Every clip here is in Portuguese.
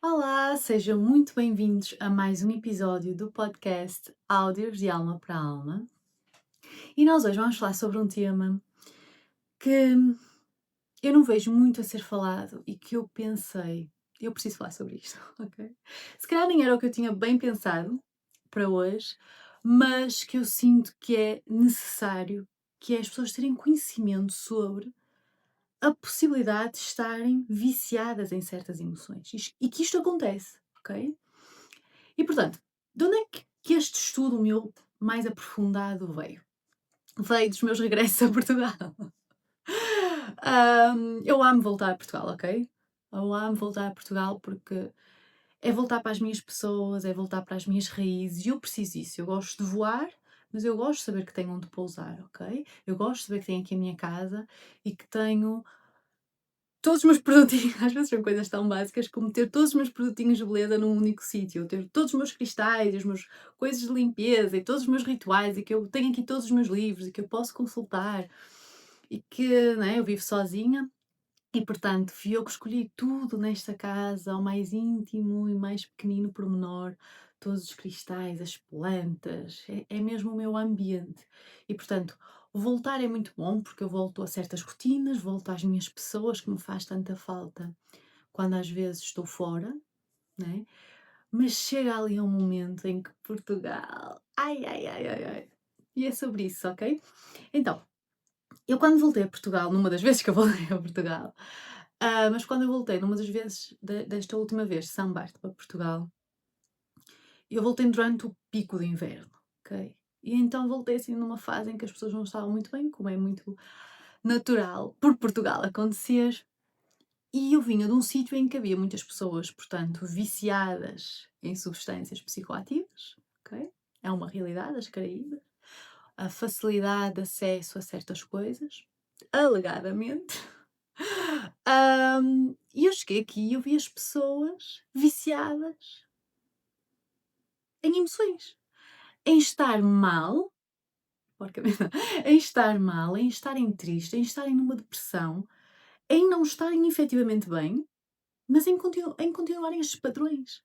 Olá, sejam muito bem-vindos a mais um episódio do podcast Áudios de Alma para Alma. E nós hoje vamos falar sobre um tema que eu não vejo muito a ser falado e que eu pensei, eu preciso falar sobre isto, ok? Se calhar nem era o que eu tinha bem pensado para hoje, mas que eu sinto que é necessário, que é as pessoas terem conhecimento sobre a possibilidade de estarem viciadas em certas emoções e que isto acontece, ok? E portanto, de onde é que este estudo meu mais aprofundado veio? Veio dos meus regressos a Portugal. Eu amo voltar a Portugal, ok? Eu amo voltar a Portugal porque é voltar para as minhas pessoas, é voltar para as minhas raízes e eu preciso disso. Eu gosto de voar, mas eu gosto de saber que tenho onde pousar, ok? Eu gosto de saber que tenho aqui a minha casa e que tenho todos os meus produtinhos, às vezes são coisas tão básicas como ter todos os meus produtinhos de beleza num único sítio, ter todos os meus cristais, as meus coisas de limpeza e todos os meus rituais e que eu tenho aqui todos os meus livros e que eu posso consultar e que, né, eu vivo sozinha e portanto fui eu que escolhi tudo nesta casa, ao mais íntimo e mais pequenino pormenor, todos os cristais, as plantas, é mesmo o meu ambiente. E portanto, voltar é muito bom porque eu volto a certas rotinas, volto às minhas pessoas que me faz tanta falta quando às vezes estou fora, né? Mas chega ali um momento em que Portugal, ai, ai, ai, ai, ai. E é sobre isso, ok? Então, eu quando voltei a Portugal, numa das vezes que eu voltei a Portugal, mas quando eu voltei, numa das vezes desta última vez, de São Bart para Portugal, eu voltei durante o pico do inverno, ok? E então voltei assim numa fase em que as pessoas não estavam muito bem, como é muito natural por Portugal acontecer. E eu vinha de um sítio em que havia muitas pessoas, portanto, viciadas em substâncias psicoativas, ok? É uma realidade, as Caraíbas. A facilidade de acesso a certas coisas, alegadamente. E eu cheguei aqui e eu vi as pessoas viciadas em emoções, em estar mal, porcamente, em estar mal, em estarem tristes, em estarem numa depressão, em não estarem efetivamente bem, mas em continuarem estes padrões,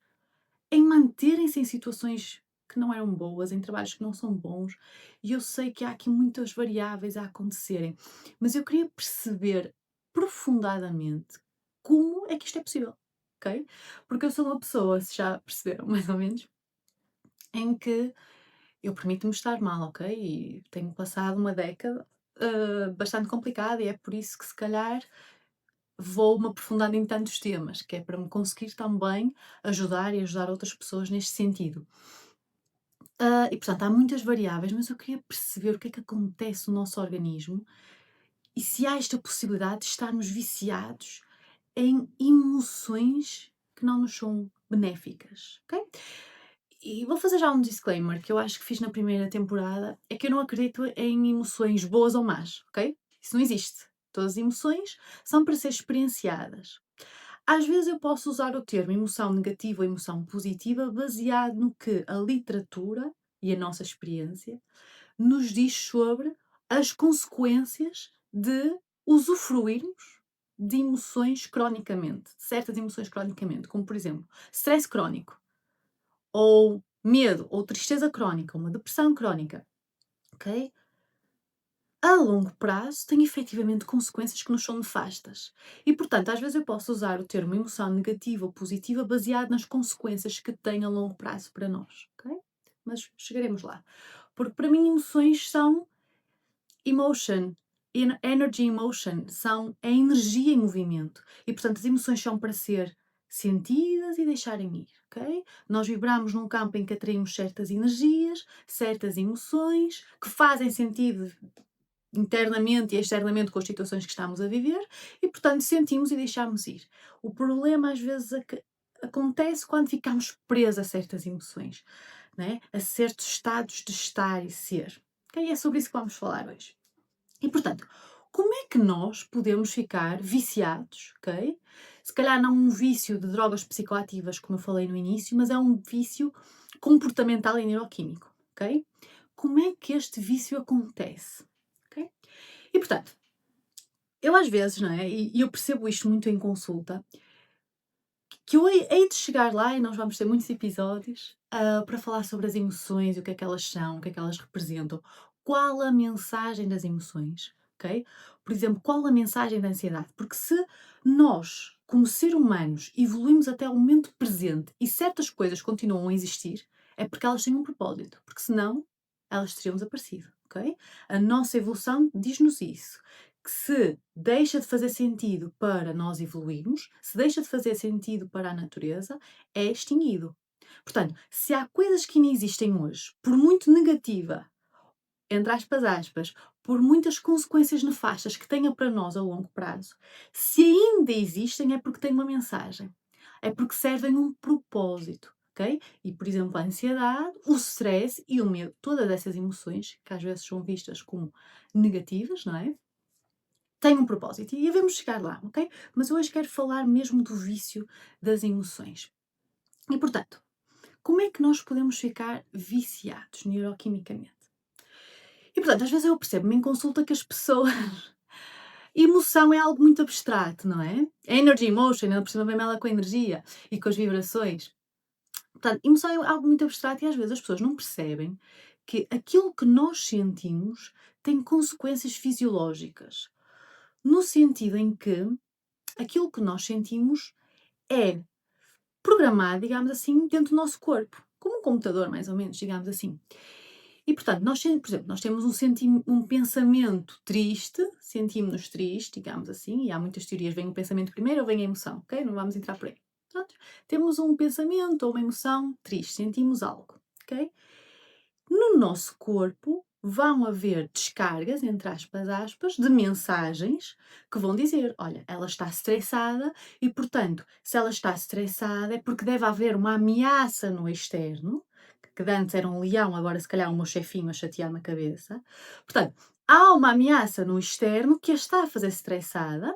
em manterem-se em situações que não eram boas, em trabalhos que não são bons, e eu sei que há aqui muitas variáveis a acontecerem, mas eu queria perceber profundamente como é que isto é possível, ok? Porque eu sou uma pessoa, se já perceberam mais ou menos, em que eu permito-me estar mal, ok? E tenho passado uma década bastante complicada e é por isso que se calhar vou-me aprofundando em tantos temas, que é para me conseguir também ajudar e ajudar outras pessoas neste sentido. E portanto há muitas variáveis, mas eu queria perceber o que é que acontece no nosso organismo e se há esta possibilidade de estarmos viciados em emoções que não nos são benéficas, ok? E vou fazer já um disclaimer que eu acho que fiz na primeira temporada, é que eu não acredito em emoções boas ou más, ok? Isso não existe. Todas as emoções são para ser experienciadas. Às vezes eu posso usar o termo emoção negativa ou emoção positiva baseado no que a literatura e a nossa experiência nos diz sobre as consequências de usufruirmos de emoções cronicamente, de certas emoções cronicamente, como por exemplo, stress crónico, ou medo, ou tristeza crónica, uma depressão crónica, ok? A longo prazo tem efetivamente consequências que nos são nefastas. E, portanto, às vezes eu posso usar o termo emoção negativa ou positiva baseado nas consequências que tem a longo prazo para nós, ok? Mas chegaremos lá. Porque para mim emoções são emotion, energy emotion, são a energia em movimento. E, portanto, as emoções são para ser sentidas e deixarem ir, ok? Nós vibramos num campo em que atraímos certas energias, certas emoções, que fazem sentido internamente e externamente com as situações que estamos a viver e, portanto, sentimos e deixamos ir. O problema às vezes acontece quando ficamos presos a certas emoções, né? A certos estados de estar e ser. Okay? É sobre isso que vamos falar hoje. E, portanto, como é que nós podemos ficar viciados, ok? Se calhar não um vício de drogas psicoativas, como eu falei no início, mas é um vício comportamental e neuroquímico, ok? Como é que este vício acontece? Ok? E portanto, eu às vezes, não é? E eu percebo isto muito em consulta, que eu hei de chegar lá e nós vamos ter muitos episódios para falar sobre as emoções, o que é que elas são, o que é que elas representam, qual a mensagem das emoções, ok? Por exemplo, qual a mensagem da ansiedade? Porque se nós, como seres humanos, evoluímos até o momento presente e certas coisas continuam a existir, é porque elas têm um propósito, porque senão elas teriam desaparecido, ok? A nossa evolução diz-nos isso, que se deixa de fazer sentido para nós evoluirmos, se deixa de fazer sentido para a natureza, é extinguido. Portanto, se há coisas que ainda existem hoje, por muito negativa, entre aspas, por muitas consequências nefastas que tenha para nós a longo prazo, se ainda existem é porque têm uma mensagem, é porque servem um propósito, ok? E, por exemplo, a ansiedade, o stress e o medo, todas essas emoções, que às vezes são vistas como negativas, não é? Têm um propósito e devemos chegar lá, ok? Mas hoje quero falar mesmo do vício das emoções. E, portanto, como é que nós podemos ficar viciados neuroquimicamente? E, portanto, às vezes eu percebo-me em consulta que as pessoas... Emoção é algo muito abstrato, não é? Energy, emotion, ainda por cima vem ela com a energia e com as vibrações. Portanto, emoção é algo muito abstrato e às vezes as pessoas não percebem que aquilo que nós sentimos tem consequências fisiológicas. No sentido em que aquilo que nós sentimos é programado, digamos assim, dentro do nosso corpo. Como um computador, mais ou menos, digamos assim. E, portanto, nós, por exemplo, nós temos um pensamento triste, sentimos-nos tristes, digamos assim, e há muitas teorias, vem o pensamento primeiro ou vem a emoção, ok? Não vamos entrar por aí. Portanto, temos um pensamento ou uma emoção triste, sentimos algo, ok? No nosso corpo vão haver descargas, entre aspas, de mensagens que vão dizer, olha, ela está estressada e, portanto, se ela está estressada é porque deve haver uma ameaça no externo, que antes era um leão, agora se calhar é um meu chefinho a chatear-me a cabeça. Portanto, há uma ameaça no externo que a está a fazer estressada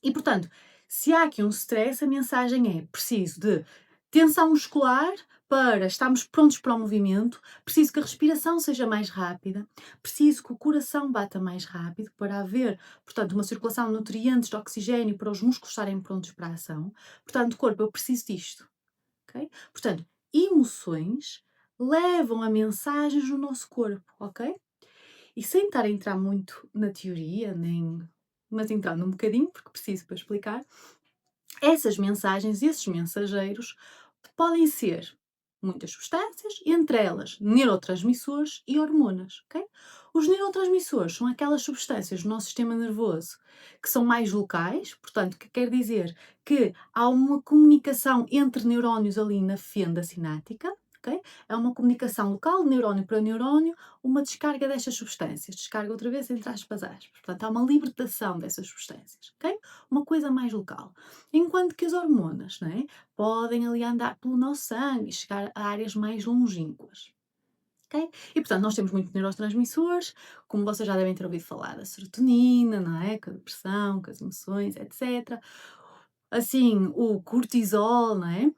e, portanto, se há aqui um stress, a mensagem é preciso de tensão muscular para estarmos prontos para o movimento, preciso que a respiração seja mais rápida, preciso que o coração bata mais rápido para haver, portanto, uma circulação de nutrientes, de oxigênio para os músculos estarem prontos para a ação. Portanto, corpo, eu preciso disto. Okay? Portanto, emoções levam a mensagens no nosso corpo, ok? E sem estar a entrar muito na teoria, mas entrando um bocadinho, porque preciso para explicar, essas mensagens, esses mensageiros, podem ser muitas substâncias, entre elas neurotransmissores e hormonas, ok? Os neurotransmissores são aquelas substâncias do nosso sistema nervoso que são mais locais, portanto, que quer dizer que há uma comunicação entre neurónios ali na fenda sináptica, ok? É uma comunicação local, neurónio para neurónio, uma descarga destas substâncias, descarga outra vez entre aspas. Portanto, há uma libertação dessas substâncias, ok? Uma coisa mais local. Enquanto que as hormonas, não é? Podem ali andar pelo nosso sangue e chegar a áreas mais longínquas. Okay? E portanto, nós temos muitos neurotransmissores, como vocês já devem ter ouvido falar, a serotonina, não é? Com a depressão, com as emoções, etc. Assim, o cortisol, não é?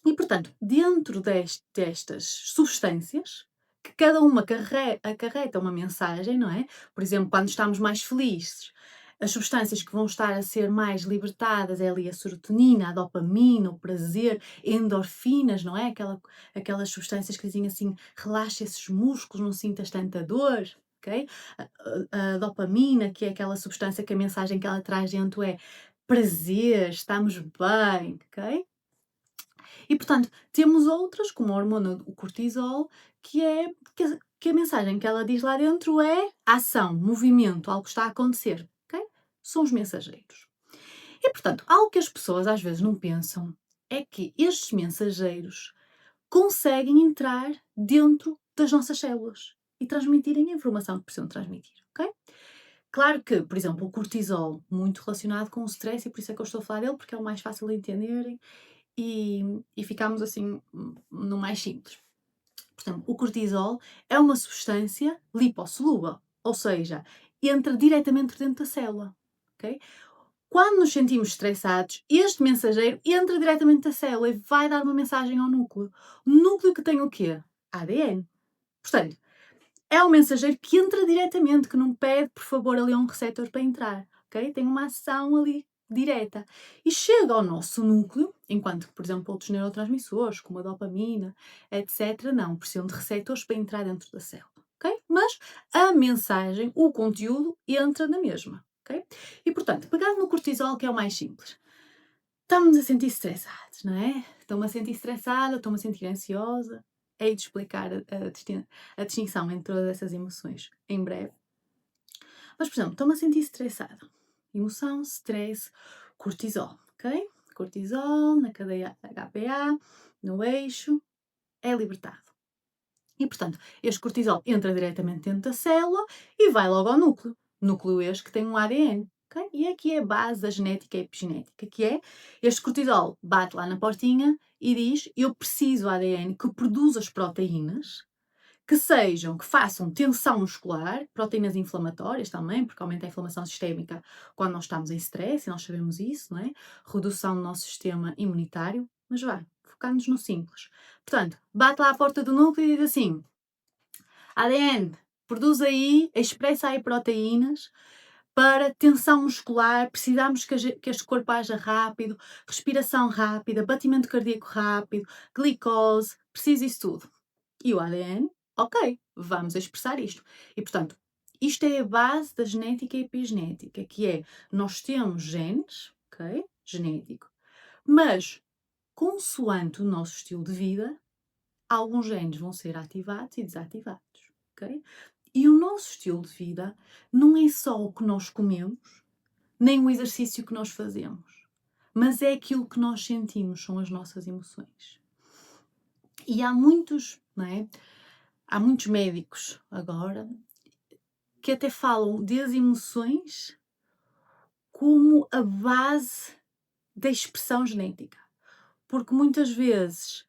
E portanto, dentro destas substâncias, que cada uma acarreta uma mensagem, não é? Por exemplo, quando estamos mais felizes, as substâncias que vão estar a ser mais libertadas é ali a serotonina, a dopamina, o prazer, endorfinas, não é? Aquelas substâncias que dizem assim, relaxa esses músculos, não sintas tanta dor, ok? A dopamina, que é aquela substância que a mensagem que ela traz dentro é prazer, estamos bem, ok? E, portanto, temos outras, como a hormona, o cortisol, que a mensagem que ela diz lá dentro é ação, movimento, algo está a acontecer, ok? São os mensageiros. E, portanto, algo que as pessoas às vezes não pensam é que estes mensageiros conseguem entrar dentro das nossas células e transmitirem a informação que precisam transmitir, ok? Claro que, por exemplo, o cortisol, muito relacionado com o stress, e por isso é que eu estou a falar dele, porque é o mais fácil de entenderem e ficamos assim no mais simples. Portanto, o cortisol é uma substância lipossolúvel, ou seja, entra diretamente dentro da célula. Okay? Quando nos sentimos estressados, este mensageiro entra diretamente da célula e vai dar uma mensagem ao núcleo. O núcleo que tem o quê? ADN. Portanto, é um mensageiro que entra diretamente, que não pede, por favor, ali um receptor para entrar. Okay? Tem uma ação ali direta. E chega ao nosso núcleo Enquanto que, por exemplo, outros neurotransmissores, como a dopamina, etc., não precisam de receptores para entrar dentro da célula, ok? Mas a mensagem, o conteúdo, entra na mesma, ok? E, portanto, pegando no cortisol, que é o mais simples, estamos a sentir estressados, não é? Estou-me a sentir estressada, estou-me a sentir ansiosa. Hei de explicar a distinção entre todas essas emoções em breve. Mas, por exemplo, estou-me a sentir estressada. Emoção, stress, cortisol, ok? Cortisol na cadeia HPA, no eixo, é libertado. E, portanto, este cortisol entra diretamente dentro da célula e vai logo ao núcleo. Núcleo este que tem um ADN. Okay? E aqui é a base da genética e epigenética, que é este cortisol bate lá na portinha e diz: eu preciso ADN que produza as proteínas que façam tensão muscular, proteínas inflamatórias também, porque aumenta a inflamação sistémica quando nós estamos em stress, e nós sabemos isso, não é? Redução do nosso sistema imunitário, mas vá, focando-nos no simples. Portanto, bate lá à porta do núcleo e diz assim: ADN, produz aí, expressa aí proteínas para tensão muscular, precisamos que este corpo haja rápido, respiração rápida, batimento cardíaco rápido, glicose, precisa isso tudo. E o ADN, ok, vamos expressar isto. E, portanto, isto é a base da genética e epigenética, que é, nós temos genes, ok, genético, mas, consoante o nosso estilo de vida, alguns genes vão ser ativados e desativados, ok? E o nosso estilo de vida não é só o que nós comemos, nem o exercício que nós fazemos, mas é aquilo que nós sentimos, são as nossas emoções. E há muitos, não é? Há muitos médicos agora que até falam das emoções como a base da expressão genética. Porque muitas vezes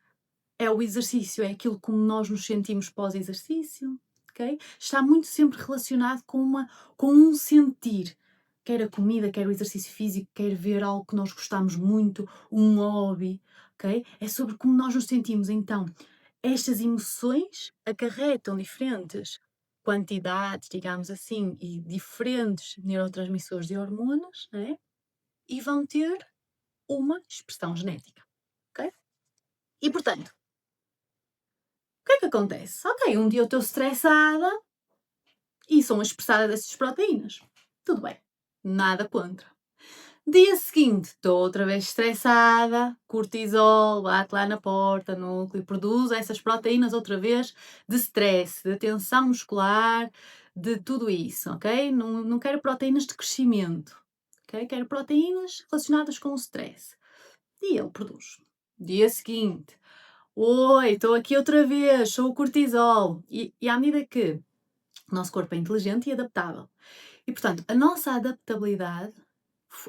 é o exercício, é aquilo como nós nos sentimos pós-exercício, ok? Está muito sempre relacionado com um sentir. Quer a comida, quer o exercício físico, quer ver algo que nós gostamos muito, um hobby, ok? É sobre como nós nos sentimos. Então, estas emoções acarretam diferentes quantidades, digamos assim, e diferentes neurotransmissores e hormonas, né? E vão ter uma expressão genética, ok? E portanto, o que é que acontece? Ok, um dia eu estou estressada e são expressadas essas proteínas. Tudo bem, nada contra. Dia seguinte, estou outra vez estressada, cortisol, bate lá na porta, núcleo, produz essas proteínas outra vez de stress, de tensão muscular, de tudo isso, ok? Não quero proteínas de crescimento, ok? Quero proteínas relacionadas com o stress. E ele produz. Dia seguinte, oi, estou aqui outra vez, sou o cortisol. E à medida que o nosso corpo é inteligente e adaptável. E, portanto, a nossa adaptabilidade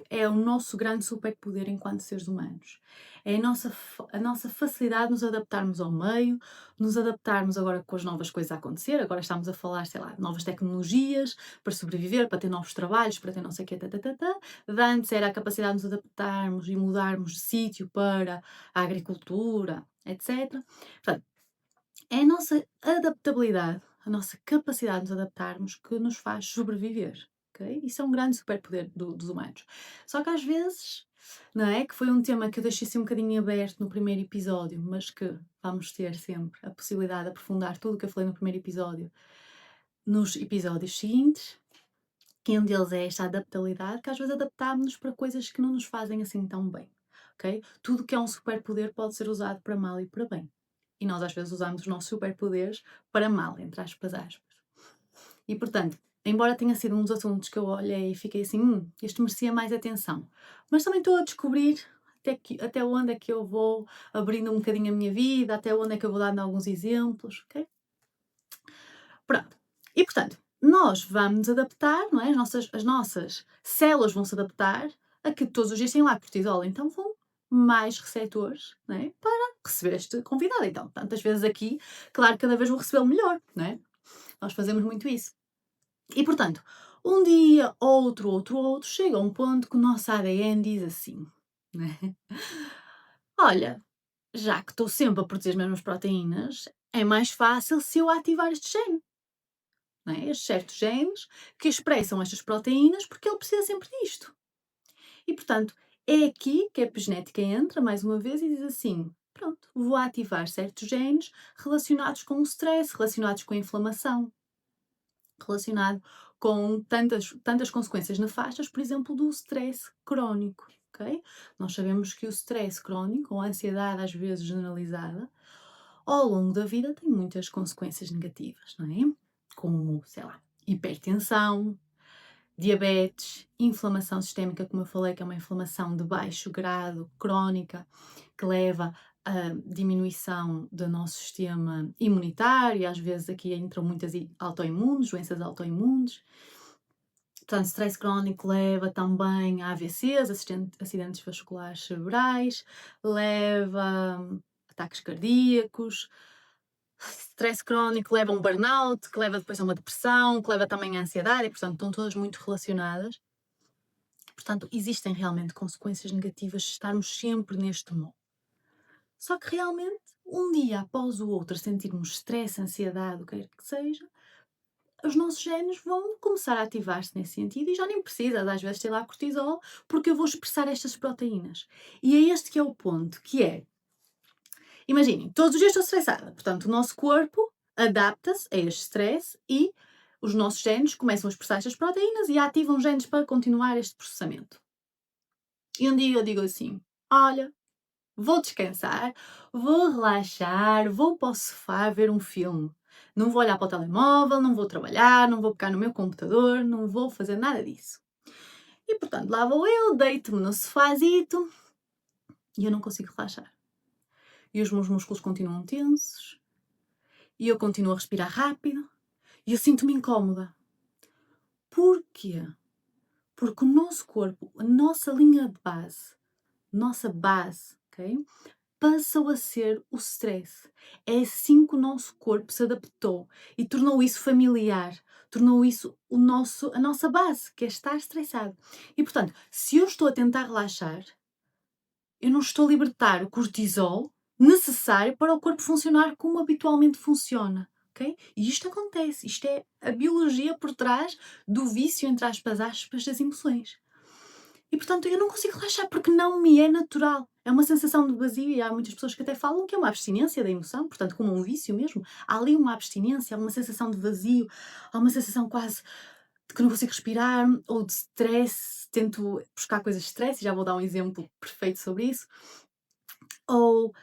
é o nosso grande superpoder enquanto seres humanos. É a nossa facilidade de nos adaptarmos ao meio, nos adaptarmos agora com as novas coisas a acontecer. Agora estamos a falar, sei lá, novas tecnologias para sobreviver, para ter novos trabalhos, para ter não sei o quê, De antes era a capacidade de nos adaptarmos e mudarmos de sítio para a agricultura, etc. Portanto, é a nossa adaptabilidade, a nossa capacidade de nos adaptarmos que nos faz sobreviver. Okay? Isso é um grande superpoder dos humanos. Só que às vezes, não é? Que foi um tema que eu deixei assim um bocadinho aberto no primeiro episódio, mas que vamos ter sempre a possibilidade de aprofundar tudo o que eu falei no primeiro episódio nos episódios seguintes, que um deles é esta adaptabilidade, que às vezes adaptámos-nos para coisas que não nos fazem assim tão bem. Okay? Tudo que é um superpoder pode ser usado para mal e para bem. E nós às vezes usamos os nossos superpoderes para mal, entre aspas. E portanto, embora tenha sido um dos assuntos que eu olhei e fiquei assim, este merecia mais atenção. Mas também estou a descobrir até onde é que eu vou abrindo um bocadinho a minha vida, até onde é que eu vou dando alguns exemplos, ok? Pronto. E portanto, nós vamos nos adaptar, não é? As nossas células vão se adaptar a que todos os dias têm lá cortisol, então vão mais receptores, não é? Para receber este convidado. Então, tantas vezes aqui, claro, cada vez vou recebê-lo melhor, não é? Nós fazemos muito isso. E portanto, um dia, outro, chega a um ponto que o nosso ADN diz assim, não é? Olha, já que estou sempre a produzir as mesmas proteínas, é mais fácil se eu ativar este gene. Não é? Estes certos genes que expressam estas proteínas porque ele precisa sempre disto. E, portanto, É aqui que a epigenética entra, mais uma vez, e diz assim: pronto, vou ativar certos genes relacionados com o stress, relacionados com a inflamação, relacionado com tantas consequências nefastas, por exemplo, do stress crónico, ok? Nós sabemos que o stress crónico, ou a ansiedade às vezes generalizada, ao longo da vida tem muitas consequências negativas, não é? Como, sei lá, hipertensão, diabetes, inflamação sistémica, como eu falei, que é uma inflamação de baixo grado, crónica, que leva a diminuição do nosso sistema imunitário, e às vezes aqui entram muitas autoimunes, doenças autoimunes. Portanto, stress crónico leva também a AVCs, acidentes vasculares cerebrais, leva a ataques cardíacos. Stress crónico leva a um burnout, que leva depois a uma depressão, que leva também à ansiedade, e portanto estão todas muito relacionadas. Portanto, existem realmente consequências negativas de estarmos sempre neste modo. Só que realmente, um dia após o outro, sentirmos stress, ansiedade, o que quer que seja, os nossos genes vão começar a ativar-se nesse sentido e já nem precisas, às vezes, ter lá cortisol, porque eu vou expressar estas proteínas. E é este que é o ponto, que é, imaginem, todos os dias estou estressada, portanto, o nosso corpo adapta-se a este stress e os nossos genes começam a expressar estas proteínas e ativam genes para continuar este processamento. E um dia eu digo assim: olha, vou descansar, vou relaxar, vou para o sofá ver um filme. Não vou olhar para o telemóvel, não vou trabalhar, não vou pegar no meu computador, não vou fazer nada disso. E portanto, lá vou eu, deito-me no sofazito e eu não consigo relaxar. E os meus músculos continuam tensos, e eu continuo a respirar rápido, e eu sinto-me incómoda. Porquê? Porque o nosso corpo, a nossa linha de base, nossa base, ok? Passou a ser o stress. É assim que o nosso corpo se adaptou e tornou isso familiar, tornou isso a nossa base, que é estar estressado. E portanto, se eu estou a tentar relaxar, eu não estou a libertar o cortisol necessário para o corpo funcionar como habitualmente funciona. Okay? E isto acontece, isto é a biologia por trás do vício, entre aspas, das emoções. E portanto eu não consigo relaxar porque não me é natural. É uma sensação de vazio e há muitas pessoas que até falam que é uma abstinência da emoção, portanto como um vício mesmo. Há ali uma abstinência, há uma sensação de vazio, há uma sensação quase de que não consigo respirar ou de stress. Tento buscar coisas de stress e já vou dar um exemplo perfeito sobre isso. Ou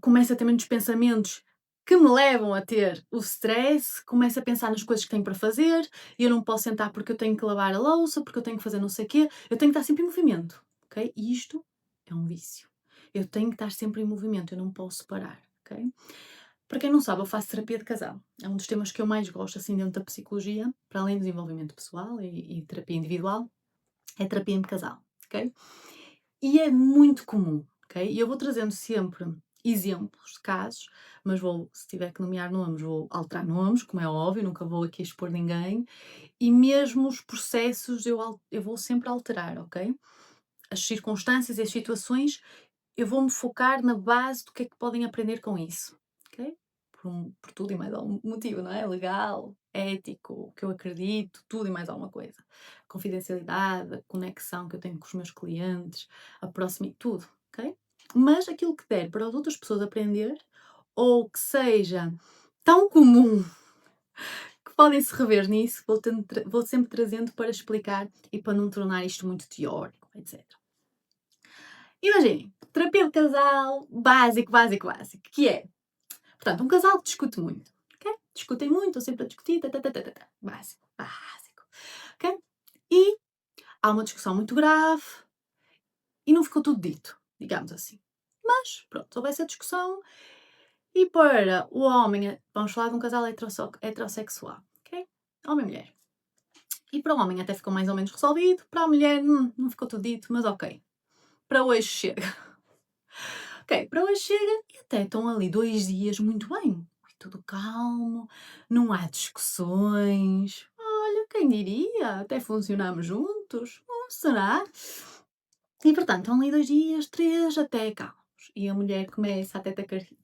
começo a ter muitos pensamentos que me levam a ter o stress, começo a pensar nas coisas que tenho para fazer e eu não posso sentar porque eu tenho que lavar a louça, porque eu tenho que fazer não sei o quê, eu tenho que estar sempre em movimento, ok? E isto é um vício. Eu tenho que estar sempre em movimento, eu não posso parar, ok? Para quem não sabe, eu faço terapia de casal. É um dos temas que eu mais gosto, assim, dentro da psicologia, para além do desenvolvimento pessoal e terapia individual, é terapia de casal, ok? E é muito comum, ok? E eu vou trazendo sempre exemplos de casos, mas se tiver que nomear nomes, vou alterar nomes, como é óbvio, nunca vou aqui expor ninguém. E mesmo os processos eu vou sempre alterar, ok? As circunstâncias e as situações, eu vou-me focar na base do que é que podem aprender com isso, ok? Por tudo e mais algum motivo, não é? Legal, ético, o que eu acredito, tudo e mais alguma coisa. Confidencialidade, a conexão que eu tenho com os meus clientes, a proximidade, tudo, ok? Mas aquilo que der para as outras pessoas aprender, ou que seja tão comum que podem se rever nisso, vou sempre trazendo para explicar e para não tornar isto muito teórico, etc. Imaginem, terapia de casal básico, básico, básico, que é, portanto, um casal que discute muito, ok? Discutem muito, estão sempre a discutir, básico, básico, ok? E há uma discussão muito grave e não ficou tudo dito, digamos assim. Mas, pronto, houve essa discussão e para o homem, vamos falar de um casal heterossexual, ok? Homem e mulher. E para o homem até ficou mais ou menos resolvido, para a mulher não ficou tudo dito, mas ok. Para hoje chega. Ok, para hoje chega e até estão ali 2 dias muito bem. Tudo calmo, não há discussões. Olha, quem diria? Até funcionamos juntos. Será? E portanto, estão ali 2 dias, 3, até calmos. E a mulher começa a ter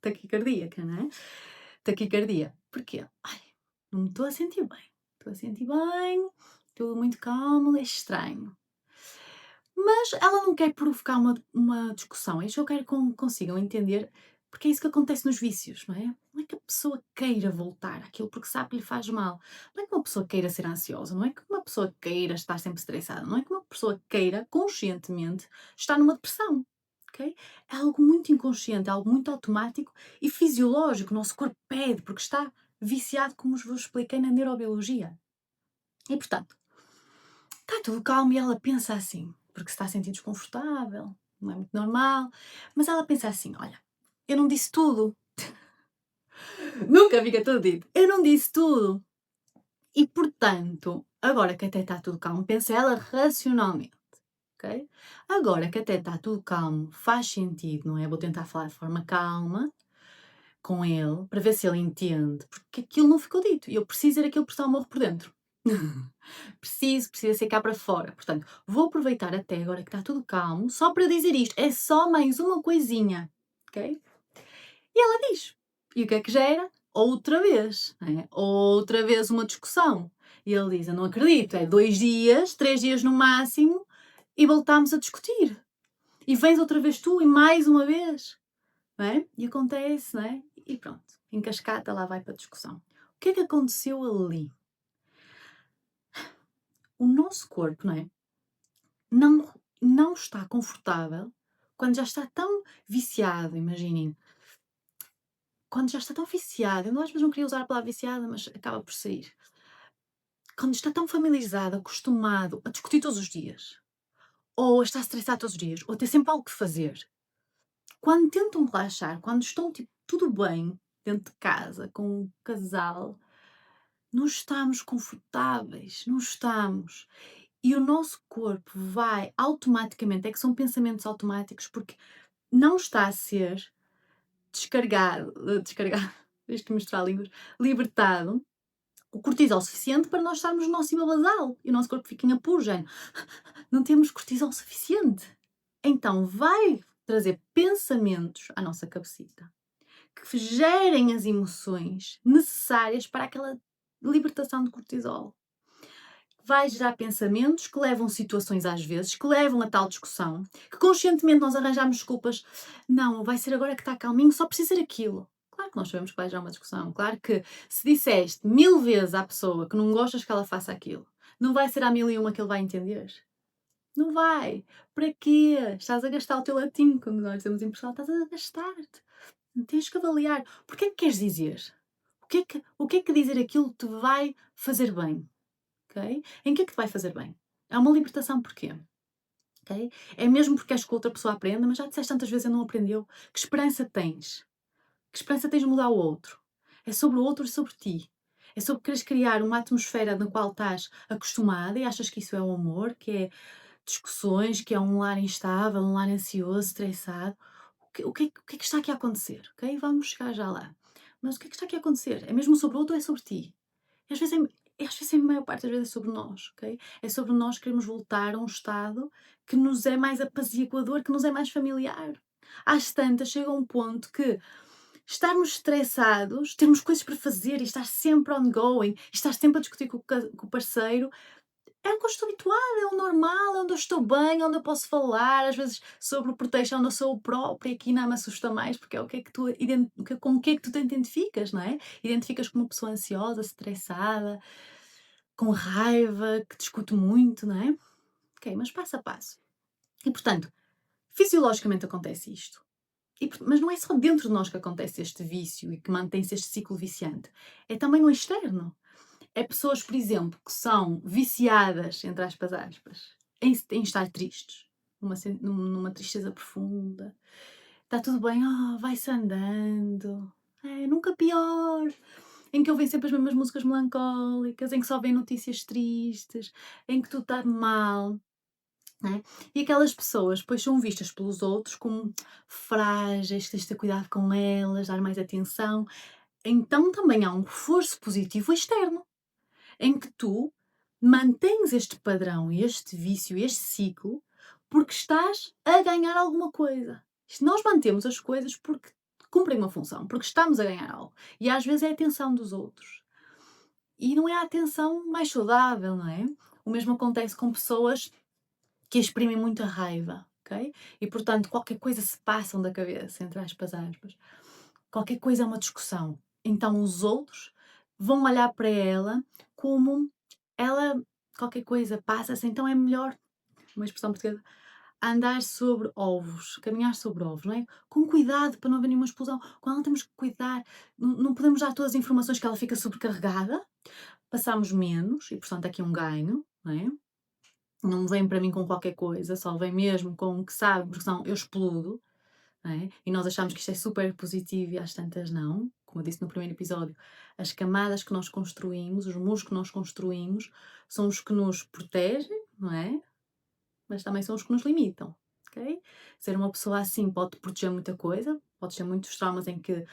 taquicardíaca, não é? Taquicardia. Porquê? Ai, não me estou a sentir bem. Estou a sentir bem, tudo muito calmo, é estranho. Mas ela não quer provocar uma discussão, é isso que eu quero que consigam entender, porque é isso que acontece nos vícios, não é? Não é que a pessoa queira voltar àquilo porque sabe que lhe faz mal, não é que uma pessoa queira ser ansiosa, não é que uma pessoa queira estar sempre estressada, não é que uma pessoa queira conscientemente estar numa depressão, ok? É algo muito inconsciente, é algo muito automático e fisiológico, o nosso corpo pede, porque está viciado, como vos expliquei na neurobiologia. E portanto, está tudo calmo e ela pensa assim, porque se está a sentir desconfortável, não é muito normal, mas ela pensa assim: olha, eu não disse tudo, nunca fica tudo dito, eu não disse tudo. E portanto, agora que até está tudo calmo, pensa ela racionalmente, ok? Agora que até está tudo calmo, faz sentido, não é? Vou tentar falar de forma calma com ele, para ver se ele entende, porque aquilo não ficou dito e eu preciso dizer aquilo porque senão eu morro por dentro. Precisa ser cá para fora. Portanto, vou aproveitar até agora que está tudo calmo, só para dizer isto. É só mais uma coisinha, ok? E ela diz. E o que é que gera? Outra vez, não é? Outra vez uma discussão. E ele diz: eu não acredito, é 2 dias, 3 dias no máximo, e voltámos a discutir. E vens outra vez tu, e mais uma vez, não é? E acontece, não é? E pronto, em cascata lá vai para a discussão. O que é que aconteceu ali? O nosso corpo, não é? Não está confortável quando já está tão viciado, imaginem, quando já está tão viciado, eu às vezes não queria usar a palavra viciada, mas acaba por sair. Quando está tão familiarizado, acostumado a discutir todos os dias, ou a estar estressado todos os dias, ou a ter sempre algo que fazer. Quando tentam relaxar, quando estão tipo tudo bem dentro de casa, com o casal, não estamos confortáveis, não estamos. E o nosso corpo vai automaticamente, é que são pensamentos automáticos, porque não está a ser descarregado, tens que misturar línguas, libertado o cortisol suficiente para nós estarmos no nosso nível basal e o nosso corpo fica em apuro, género. Não temos cortisol suficiente. Então vai trazer pensamentos à nossa cabecita que gerem as emoções necessárias para aquela libertação de cortisol. Vai gerar pensamentos que levam situações às vezes, que levam a tal discussão, que conscientemente nós arranjamos desculpas. Não, vai ser agora que está calminho, só precisa ser aquilo. Claro que nós sabemos que vai gerar uma discussão. Claro que se disseste 1000 vezes à pessoa que não gostas que ela faça aquilo, não vai ser à 1001 que ele vai entender. Não vai. Para quê? Estás a gastar o teu latim, quando nós dizemos em Portugal, estás a gastar-te. Tens que avaliar. Porquê é que queres dizer? O que é que dizer aquilo te vai fazer bem? Ok? Em que é que te vai fazer bem? É uma libertação porquê? Ok? É mesmo porque queres que outra pessoa aprenda, mas já disseste tantas vezes e não aprendeu. Que esperança tens? Que esperança tens de mudar o outro? É sobre o outro e sobre ti. É sobre quereres criar uma atmosfera na qual estás acostumada e achas que isso é o amor, que é discussões, que é um lar instável, um lar ansioso, estressado. O que é que está aqui a acontecer? Ok? Vamos chegar já lá. Mas o que é que está aqui a acontecer? É mesmo sobre o outro ou é sobre ti? E às vezes, a maior parte das vezes é sobre nós, ok? É sobre nós queremos voltar a um estado que nos é mais apaziguador, que nos é mais familiar. Às tantas, chega um ponto que estarmos estressados, termos coisas para fazer e estar sempre ongoing, e estar sempre a discutir com o parceiro, é o que eu estou habituada, é o normal, é onde eu estou bem, é onde eu posso falar, às vezes sobre o pretexto onde eu sou o próprio e aqui não me assusta mais, porque é o que é que tu, com o que é que tu te identificas, não é? Identificas como uma pessoa ansiosa, estressada, com raiva, que discute muito, não é? Ok, mas passo a passo. E portanto, fisiologicamente acontece isto. Mas não é só dentro de nós que acontece este vício e que mantém-se este ciclo viciante. É também no externo. É pessoas, por exemplo, que são viciadas, entre aspas, em estar tristes, numa tristeza profunda. Está tudo bem, vai-se andando, nunca pior. Em que ouvem sempre as mesmas músicas melancólicas, em que só vêem notícias tristes, em que tudo está mal. Né? E aquelas pessoas depois são vistas pelos outros como frágeis, tens de ter cuidado com elas, dar mais atenção. Então também há um reforço positivo externo em que tu mantens este padrão, este vício, este ciclo, porque estás a ganhar alguma coisa. Nós mantemos as coisas porque cumprem uma função, porque estamos a ganhar algo. E às vezes é a atenção dos outros. E não é a atenção mais saudável, não é? O mesmo acontece com pessoas que exprimem muita raiva, ok? E portanto qualquer coisa se passam da cabeça, entre aspas, qualquer coisa é uma discussão. Então os outros vão olhar para ela como ela, qualquer coisa passa-se, então é melhor, uma expressão portuguesa, andar sobre ovos, caminhar sobre ovos, não é? Com cuidado para não haver nenhuma explosão. Com ela temos que cuidar, não podemos dar todas as informações que ela fica sobrecarregada, passamos menos e portanto aqui um ganho, não é? Não vem para mim com qualquer coisa, só vem mesmo com o que sabe, porque senão eu explodo, não é? E nós achamos que isto é super positivo e às tantas não. Como eu disse no primeiro episódio, as camadas que nós construímos, os muros que nós construímos, são os que nos protegem, não é? Mas também são os que nos limitam, ok? Ser uma pessoa assim pode proteger muita coisa, podes ter muitos traumas em que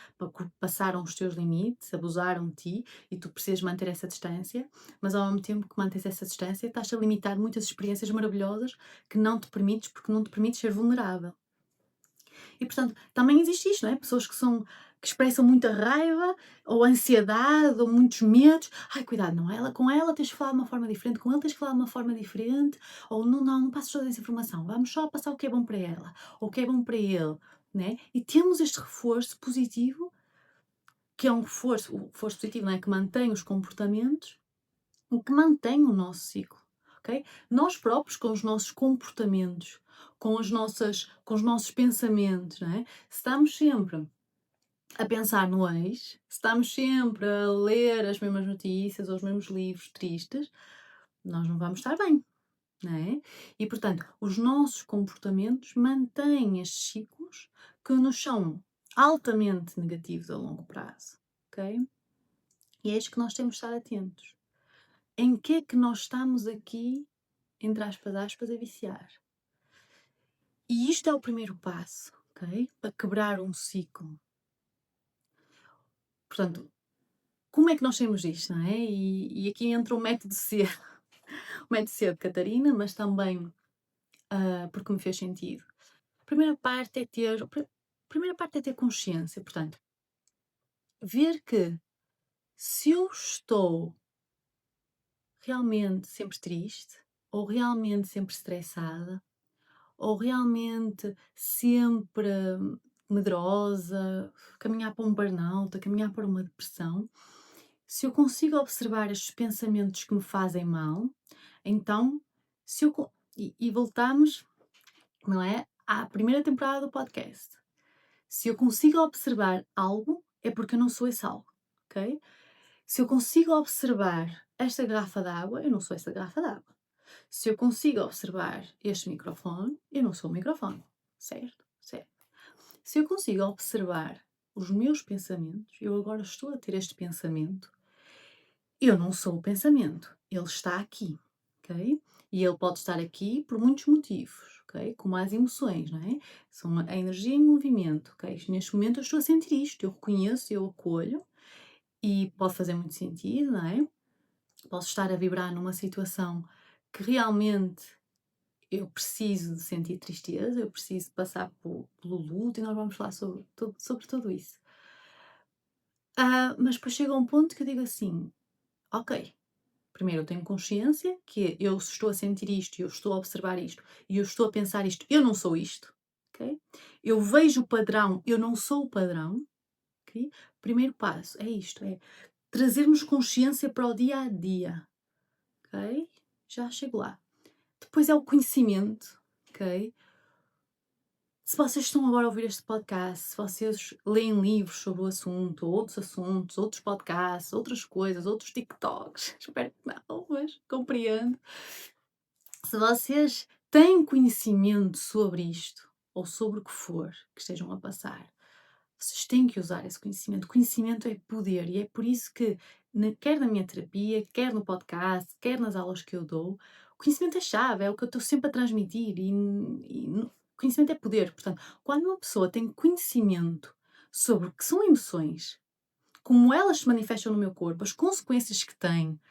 passaram os teus limites, abusaram de ti e tu precisas manter essa distância, mas ao mesmo tempo que mantens essa distância, estás a limitar muitas experiências maravilhosas que não te permites, porque não te permites ser vulnerável. E portanto, também existe isto, não é? Pessoas que expressam muita raiva, ou ansiedade, ou muitos medos. Ai, cuidado, não, com ela tens de falar de uma forma diferente, com ele tens de falar de uma forma diferente, ou não passes toda essa informação, vamos só passar o que é bom para ela, ou o que é bom para ele, né? E temos este reforço positivo, que é um reforço, o reforço positivo, não é? Que mantém os comportamentos, o que mantém o nosso ciclo, ok? Nós próprios, com os nossos comportamentos, com os nossos pensamentos, não é? Se estamos sempre a pensar no ex, se estamos sempre a ler as mesmas notícias ou os mesmos livros tristes, nós não vamos estar bem, não é? E, portanto, os nossos comportamentos mantêm estes ciclos que nos são altamente negativos a longo prazo, ok? E é isto que nós temos de estar atentos. Em que é que nós estamos aqui, entre aspas, a viciar? E isto é o primeiro passo, ok? Para quebrar um ciclo. Portanto, como é que nós temos isto, não é? E aqui entra o método C, o método C de Catarina, mas também porque me fez sentido. A primeira parte é ter consciência, portanto, ver que se eu estou realmente sempre triste, ou realmente sempre estressada, ou realmente sempre medrosa, caminhar para um burnout, a caminhar para uma depressão, se eu consigo observar estes pensamentos que me fazem mal, então, se eu, e voltamos, não é, à primeira temporada do podcast. Se eu consigo observar algo, é porque eu não sou esse algo, ok? Se eu consigo observar esta garrafa d'água, eu não sou essa garrafa d'água. Se eu consigo observar este microfone, eu não sou o microfone, certo? Certo. Se eu consigo observar os meus pensamentos, eu agora estou a ter este pensamento, eu não sou o pensamento, ele está aqui, ok? E ele pode estar aqui por muitos motivos, ok? Como as emoções, não é? São a energia em movimento, ok? Neste momento eu estou a sentir isto, eu reconheço, eu acolho e pode fazer muito sentido, não é? Posso estar a vibrar numa situação que realmente eu preciso de sentir tristeza, eu preciso passar pelo luto e nós vamos falar sobre tudo isso. Mas depois chega um ponto que eu digo assim, ok, primeiro eu tenho consciência que eu estou a sentir isto, eu estou a observar isto e eu estou a pensar isto, eu não sou isto, ok? Eu vejo o padrão, eu não sou o padrão, ok? Primeiro passo é isto, é trazermos consciência para o dia a dia, ok? Já chego lá. Depois é o conhecimento, ok? Se vocês estão agora a ouvir este podcast, se vocês leem livros sobre o assunto, outros assuntos, outros podcasts, outras coisas, outros TikToks, espero que não, mas compreendo. Se vocês têm conhecimento sobre isto, ou sobre o que for que estejam a passar, vocês têm que usar esse conhecimento. Conhecimento é poder e é por isso que, quer na minha terapia, quer no podcast, quer nas aulas que eu dou, o conhecimento é chave, é o que eu estou sempre a transmitir conhecimento é poder. Portanto, quando uma pessoa tem conhecimento sobre o que são emoções, como elas se manifestam no meu corpo, as consequências que têm,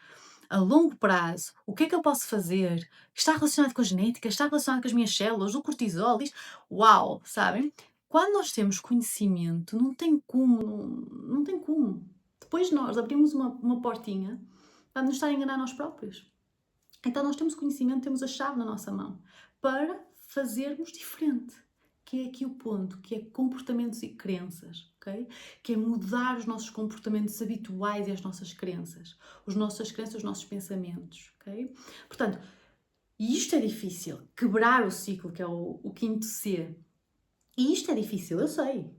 a longo prazo, o que é que eu posso fazer? Está relacionado com a genética? Está relacionado com as minhas células? O cortisol? Isto? Uau! Sabem? Quando nós temos conhecimento, não tem como, não tem como. Depois nós abrimos uma portinha para nos estar a enganar nós próprios. Então nós temos conhecimento, temos a chave na nossa mão para fazermos diferente. Que é aqui o ponto, que é comportamentos e crenças, ok? Que é mudar os nossos comportamentos habituais e as nossas crenças. Os nossos pensamentos, ok? Portanto, e isto é difícil, quebrar o ciclo, que é o quinto C. E isto é difícil, eu sei,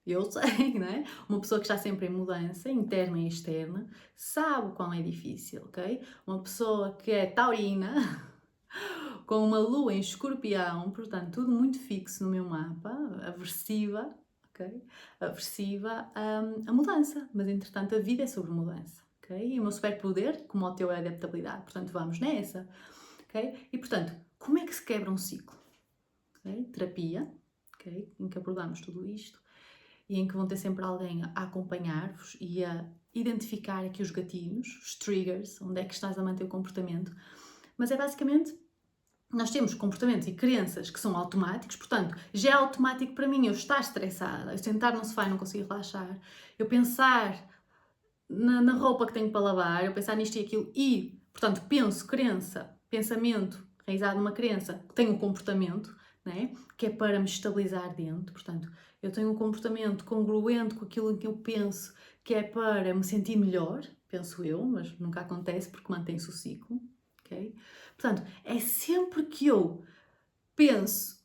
não é? Uma pessoa que está sempre em mudança, interna e externa, sabe quão é difícil, ok? Uma pessoa que é taurina, com uma lua em escorpião, portanto, tudo muito fixo no meu mapa, aversiva, ok? Aversiva a mudança, mas entretanto a vida é sobre mudança, ok? E o meu superpoder, como o teu, é a adaptabilidade, portanto, vamos nessa, ok? E portanto, como é que se quebra um ciclo? Okay? Terapia, okay? Em que abordamos tudo isto e em que vão ter sempre alguém a acompanhar-vos e a identificar aqui os gatilhos, os triggers, onde é que estás a manter o comportamento. Mas é basicamente, nós temos comportamentos e crenças que são automáticos, portanto, já é automático para mim eu estar estressada, eu sentar no sofá e não conseguir relaxar, eu pensar na roupa que tenho para lavar, eu pensar nisto e aquilo e, portanto, pensamento, enraizado numa crença, tenho um comportamento, né? Que é para me estabilizar dentro, portanto, eu tenho um comportamento congruente com aquilo que eu penso, que é para me sentir melhor, penso eu, mas nunca acontece porque mantém-se o ciclo, ok? Portanto, é sempre que eu penso,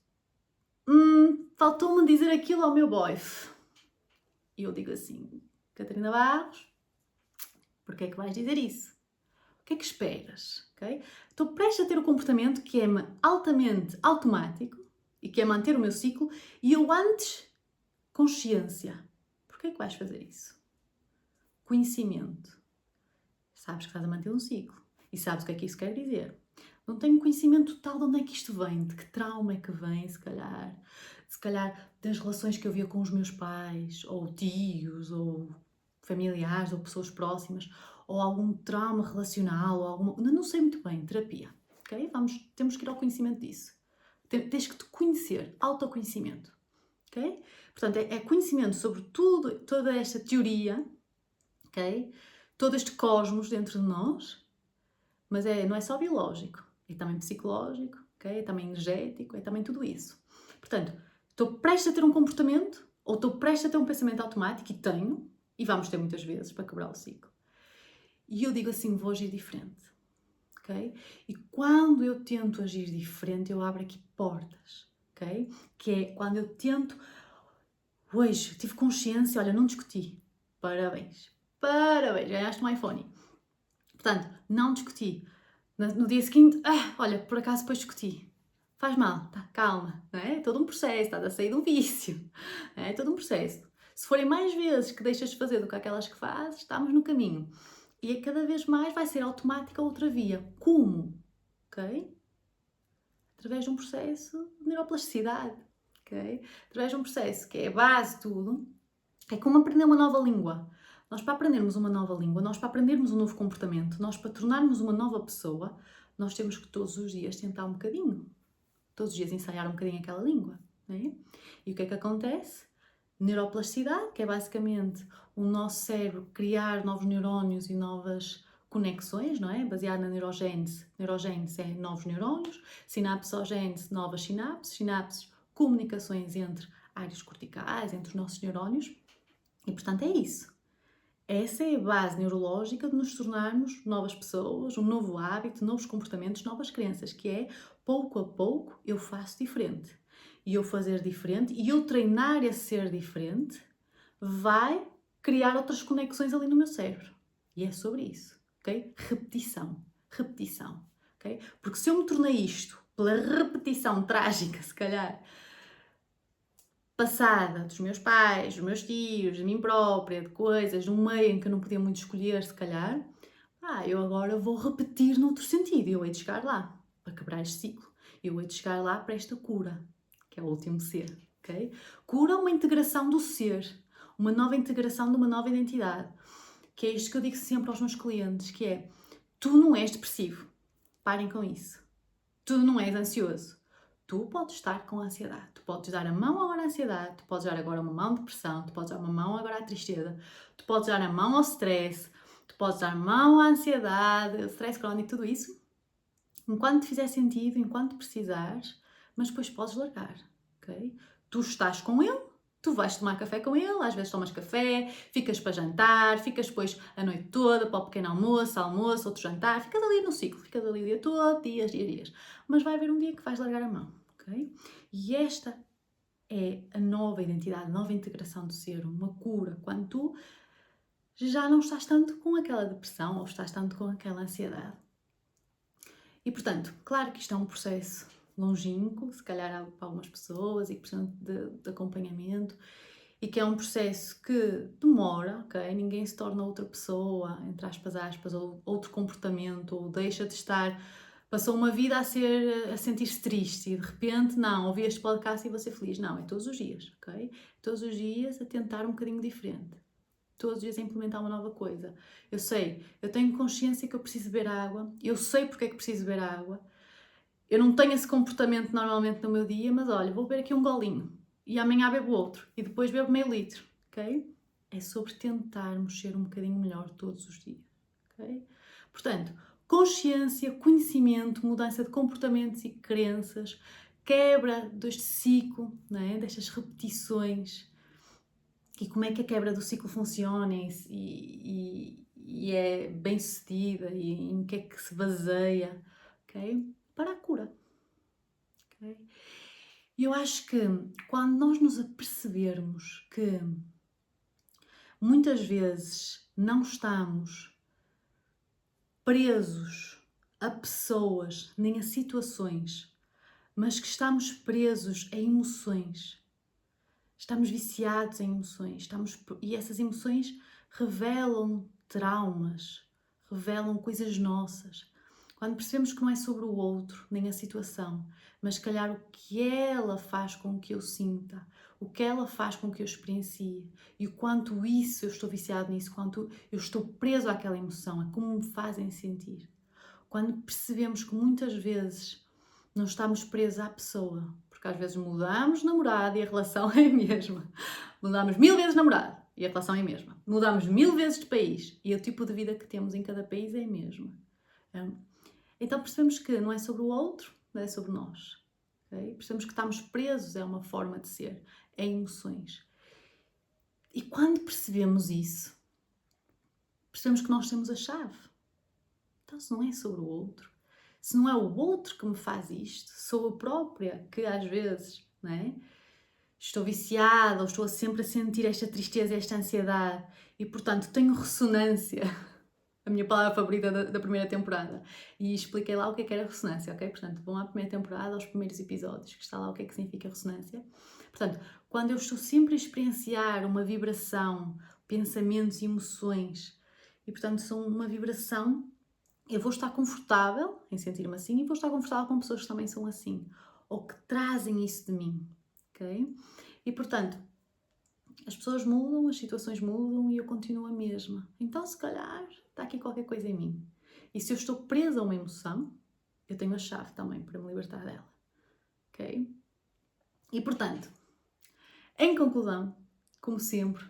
faltou-me dizer aquilo ao meu boyf, e eu digo assim, Catarina Barros, porque é que vais dizer isso? O que é que esperas? Okay? Estou prestes a ter o comportamento que é altamente automático e que é manter o meu ciclo e eu antes, consciência. Porquê é que vais fazer isso? Conhecimento. Sabes que estás a manter um ciclo e sabes o que é que isso quer dizer. Não tenho conhecimento total de onde é que isto vem, de que trauma é que vem, se calhar das relações que eu via com os meus pais, ou tios, ou familiares, ou pessoas próximas, ou algum trauma relacional, ou alguma... Não sei muito bem, terapia, ok? Temos que ir ao conhecimento disso. Tens que te conhecer, autoconhecimento, ok? Portanto, é conhecimento sobre tudo, toda esta teoria, ok? Todo este cosmos dentro de nós, mas não é só biológico, é também psicológico, okay? É também energético, é também tudo isso. Portanto, estou prestes a ter um comportamento ou estou prestes a ter um pensamento automático, e tenho, e vamos ter muitas vezes para quebrar o ciclo. E eu digo assim, vou agir diferente, ok? E quando eu tento agir diferente, eu abro aqui portas, ok? Que é quando eu tento, hoje tive consciência, olha, não discuti, parabéns, ganhaste um iPhone. Portanto, não discuti. No dia seguinte, olha, por acaso depois discuti. Faz mal, tá, calma, não é? É todo um processo, estás a sair do vício, é todo um processo. Se forem mais vezes que deixas de fazer do que aquelas que fazes, estamos no caminho. E a cada vez mais vai ser automática outra via. Como? Ok? Através de um processo de neuroplasticidade, ok? Através de um processo que é a base de tudo, é como aprender uma nova língua. Nós, para aprendermos uma nova língua, nós, para aprendermos um novo comportamento, nós, para tornarmos uma nova pessoa, nós temos que todos os dias tentar um bocadinho. Todos os dias ensaiar um bocadinho aquela língua. Não é? E o que é que acontece? Neuroplasticidade, que é basicamente o nosso cérebro criar novos neurónios e novas conexões, não é? Baseado na neurogênese. Neurogênese é novos neurónios, sinapsogênese, novas sinapses, comunicações entre áreas corticais, entre os nossos neurónios. E, portanto, é isso. Essa é a base neurológica de nos tornarmos novas pessoas, um novo hábito, novos comportamentos, novas crenças, que é, pouco a pouco, eu faço diferente. E eu fazer diferente, e eu treinar a ser diferente, vai criar outras conexões ali no meu cérebro. E é sobre isso, ok? Repetição. Ok? Porque se eu me tornei isto, pela repetição trágica, se calhar, passada dos meus pais, dos meus tios, de mim própria, de coisas, de um meio em que eu não podia muito escolher, se calhar, eu agora vou repetir noutro sentido e eu hei de chegar lá, para quebrar este ciclo. Eu hei de chegar lá para esta cura, que é o último ser, ok? Cura é uma integração do ser, uma nova integração de uma nova identidade, que é isto que eu digo sempre aos meus clientes, que é, tu não és depressivo, parem com isso. Tu não és ansioso. Tu podes estar com ansiedade, tu podes dar a mão agora à ansiedade, tu podes dar agora uma mão à depressão, tu podes dar uma mão agora à tristeza, tu podes dar a mão ao stress, tu podes dar a mão à ansiedade, stress crónico, tudo isso. enquanto te fizer sentido, enquanto precisares, mas depois podes largar, ok? Tu estás com ele, tu vais tomar café com ele, às vezes tomas café, ficas para jantar, ficas depois a noite toda para o pequeno almoço, outro jantar, ficas ali no ciclo, ficas ali o dia todo, dias. Mas vai haver um dia que vais largar a mão, ok? E esta é a nova identidade, a nova integração do ser, uma cura, quando tu já não estás tanto com aquela depressão ou estás tanto com aquela ansiedade. E portanto, claro que isto é um processo longínquo, se calhar para algumas pessoas, e portanto de acompanhamento, e que é um processo que demora, ok? Ninguém se torna outra pessoa, entre aspas, ou outro comportamento, ou deixa de estar, passou uma vida a sentir-se triste e de repente, não, ouvi este podcast e vou ser feliz. Não, é todos os dias, ok? Todos os dias a tentar um bocadinho diferente. Todos os dias a implementar uma nova coisa. Eu sei, eu tenho consciência que eu preciso beber água, eu sei porque é que preciso beber água, eu não tenho esse comportamento normalmente no meu dia, mas olha, vou beber aqui um golinho e amanhã bebo outro e depois bebo meio litro, ok? É sobre tentarmos ser um bocadinho melhor todos os dias, ok? Portanto, consciência, conhecimento, mudança de comportamentos e crenças, quebra deste ciclo, né? Destas repetições, e como é que a quebra do ciclo funciona e é bem sucedida e em que é que se baseia, ok? Para a cura, ok? E eu acho que quando nós nos apercebermos que muitas vezes não estamos presos a pessoas nem a situações, mas que estamos presos a emoções, estamos viciados em emoções, e essas emoções revelam traumas, revelam coisas nossas. Quando percebemos que não é sobre o outro, nem a situação, mas se calhar o que ela faz com que eu sinta, o que ela faz com que eu experiencie, e o quanto isso eu estou viciado nisso, quanto eu estou preso àquela emoção, a como me fazem sentir. Quando percebemos que muitas vezes não estamos presos à pessoa, porque às vezes mudamos de namorado e a relação é a mesma. Mudamos 1000 vezes de namorado e a relação é a mesma. Mudamos 1000 vezes de país e o tipo de vida que temos em cada país é a mesma. Então percebemos que não é sobre o outro, não é sobre nós. Okay? Percebemos que estamos presos, é uma forma de ser, é emoções. E quando percebemos isso, percebemos que nós temos a chave. Então se não é sobre o outro, se não é o outro que me faz isto, sou eu própria que às vezes, não é? Estou viciada ou estou sempre a sentir esta tristeza, esta ansiedade e portanto tenho ressonância, a minha palavra favorita da primeira temporada, e expliquei lá o que era ressonância, ok? Portanto, vão à primeira temporada, aos primeiros episódios, que está lá o que significa ressonância. Portanto, quando eu estou sempre a experienciar uma vibração, pensamentos e emoções, e portanto são uma vibração, eu vou estar confortável em sentir-me assim e vou estar confortável com pessoas que também são assim, ou que trazem isso de mim, ok? E portanto, as pessoas mudam, as situações mudam e eu continuo a mesma. Então, se calhar, está aqui qualquer coisa em mim. E se eu estou presa a uma emoção, eu tenho a chave também para me libertar dela, ok? E portanto, em conclusão, como sempre,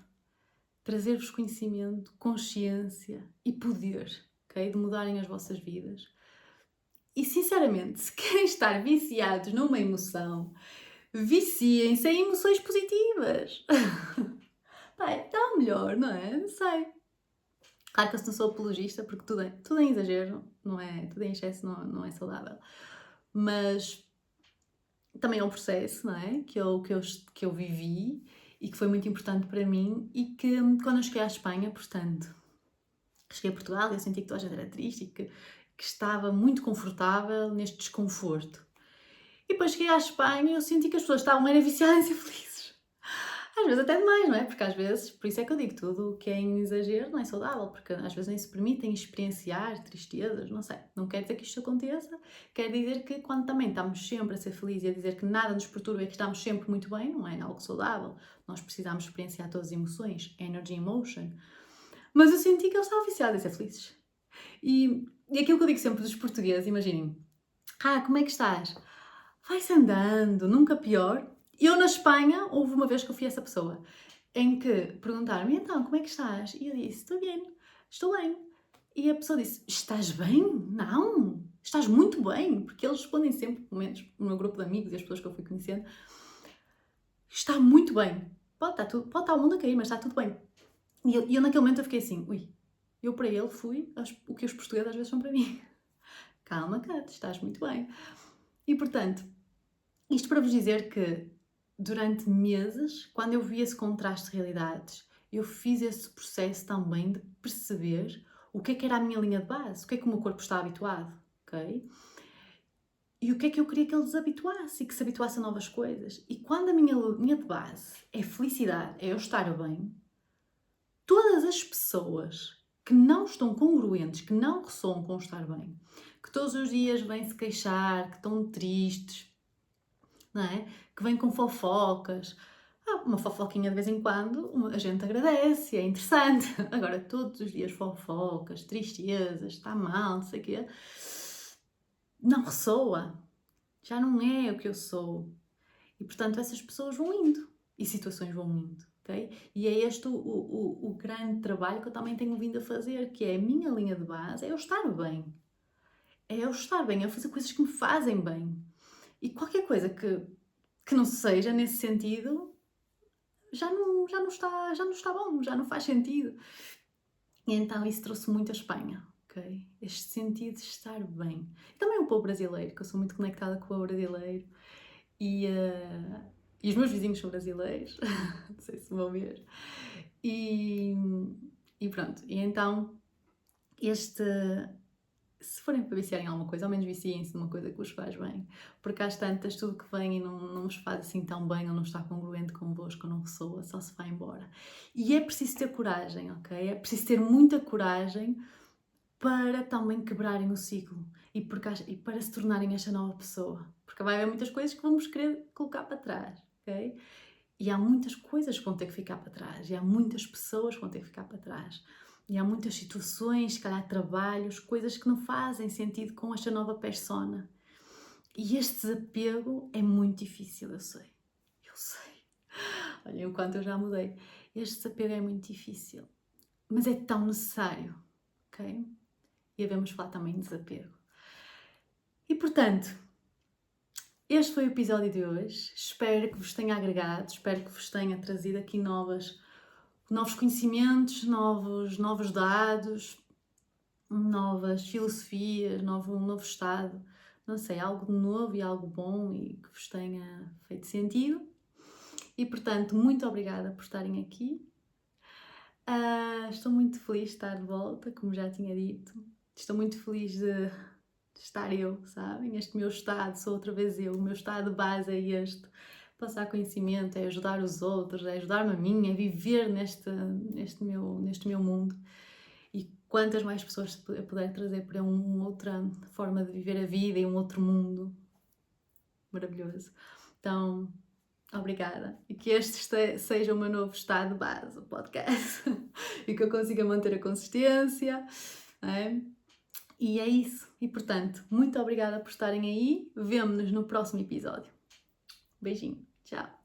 trazer-vos conhecimento, consciência e poder, ok? De mudarem as vossas vidas. E sinceramente, se querem estar viciados numa emoção, viciem-se em emoções positivas. Pai, está melhor, não é? Não sei. Claro que eu não sou apologista, porque tudo é exagero, não é? Tudo em excesso não é saudável. Mas também é um processo, não é? Que eu vivi e que foi muito importante para mim e que quando eu cheguei à Espanha, portanto, cheguei a Portugal e eu senti que toda a gente era triste e que estava muito confortável neste desconforto. E depois cheguei à Espanha e eu senti que as pessoas estavam viciadas em ser felizes. Às vezes até demais, não é? Porque às vezes, por isso é que eu digo, tudo o que é em exagero não é saudável, porque às vezes nem se permitem experienciar tristezas, não sei. Não quer dizer que isto aconteça, quer dizer que quando também estamos sempre a ser felizes e a dizer que nada nos perturba e que estamos sempre muito bem, não é algo saudável. Nós precisamos experienciar todas as emoções, energy and emotion. Mas eu senti que eles estavam viciados em ser felizes. E aquilo que eu digo sempre dos portugueses, imaginem, como é que estás? Vai-se andando, nunca pior. Eu na Espanha, houve uma vez que eu fui essa pessoa, em que perguntaram-me, então, como é que estás? E eu disse, estou bem. E a pessoa disse, estás bem? Não, Estás muito bem, porque eles respondem sempre, pelo menos no meu grupo de amigos e as pessoas que eu fui conhecendo, está muito bem. Pode estar o mundo a cair, mas está tudo bem. E eu naquele momento eu fiquei assim, ui, eu para ele fui o que os portugueses às vezes são para mim. Calma, Kat, estás muito bem. E portanto, isto para vos dizer que durante meses, quando eu vi esse contraste de realidades, eu fiz esse processo também de perceber o que era a minha linha de base, o que é que o meu corpo está habituado, ok? E o que é que eu queria que ele desabituasse e que se habituasse a novas coisas. E quando a minha linha de base é felicidade, é eu estar bem, todas as pessoas que não estão congruentes, que não ressoam com estar bem, que todos os dias vêm se queixar, que estão tristes, não é? Que vêm com fofocas. Uma fofoquinha de vez em quando, a gente agradece, é interessante. Agora, todos os dias fofocas, tristezas, está mal, não sei o quê, não ressoa. Já não é o que eu sou. E, portanto, essas pessoas vão indo. E situações vão indo, ok? E é este o grande trabalho que eu também tenho vindo a fazer, que é a minha linha de base, é eu estar bem. É eu estar bem, é eu fazer coisas que me fazem bem. E qualquer coisa que não seja nesse sentido, já não está bom, já não faz sentido. E então isso trouxe muito a Espanha, ok? Este sentido de estar bem. E também o povo brasileiro, que eu sou muito conectada com o povo brasileiro. E os meus vizinhos são brasileiros, não sei se vão ver. E pronto, e então, se forem para viciar em alguma coisa, ao menos viciem-se numa coisa que vos faz bem. Porque às tantas, tudo que vem e não vos faz assim tão bem, ou não está congruente convosco, ou não ressoa, só se vai embora. E é preciso ter coragem, ok? É preciso ter muita coragem para também quebrarem o ciclo e para se tornarem esta nova pessoa. Porque vai haver muitas coisas que vamos querer colocar para trás, ok? E há muitas coisas que vão ter que ficar para trás, e há muitas pessoas que vão ter que ficar para trás. E há muitas situações, se calhar trabalhos, coisas que não fazem sentido com esta nova persona. E este desapego é muito difícil, eu sei. Eu sei. Olhem o quanto eu já mudei. Este desapego é muito difícil. Mas é tão necessário, ok? E devemos falar também de desapego. E portanto, este foi o episódio de hoje. Espero que vos tenha agregado, espero que vos tenha trazido aqui novos conhecimentos, novos dados, novas filosofias, um novo estado, não sei, algo de novo e algo bom e que vos tenha feito sentido. E portanto, muito obrigada por estarem aqui. Estou muito feliz de estar de volta, como já tinha dito. Estou muito feliz de estar eu, sabem? Este meu estado, sou outra vez eu. O meu estado de base é este. Passar conhecimento, é ajudar os outros, é ajudar-me a mim, é viver neste meu mundo. E quantas mais pessoas eu puder trazer para uma outra forma de viver a vida e um outro mundo maravilhoso. Então, obrigada. E que este seja o meu novo estado de base, o podcast. E que eu consiga manter a consistência. É? E é isso. E portanto, muito obrigada por estarem aí. Vemo-nos no próximo episódio. Beijinho. Tchau.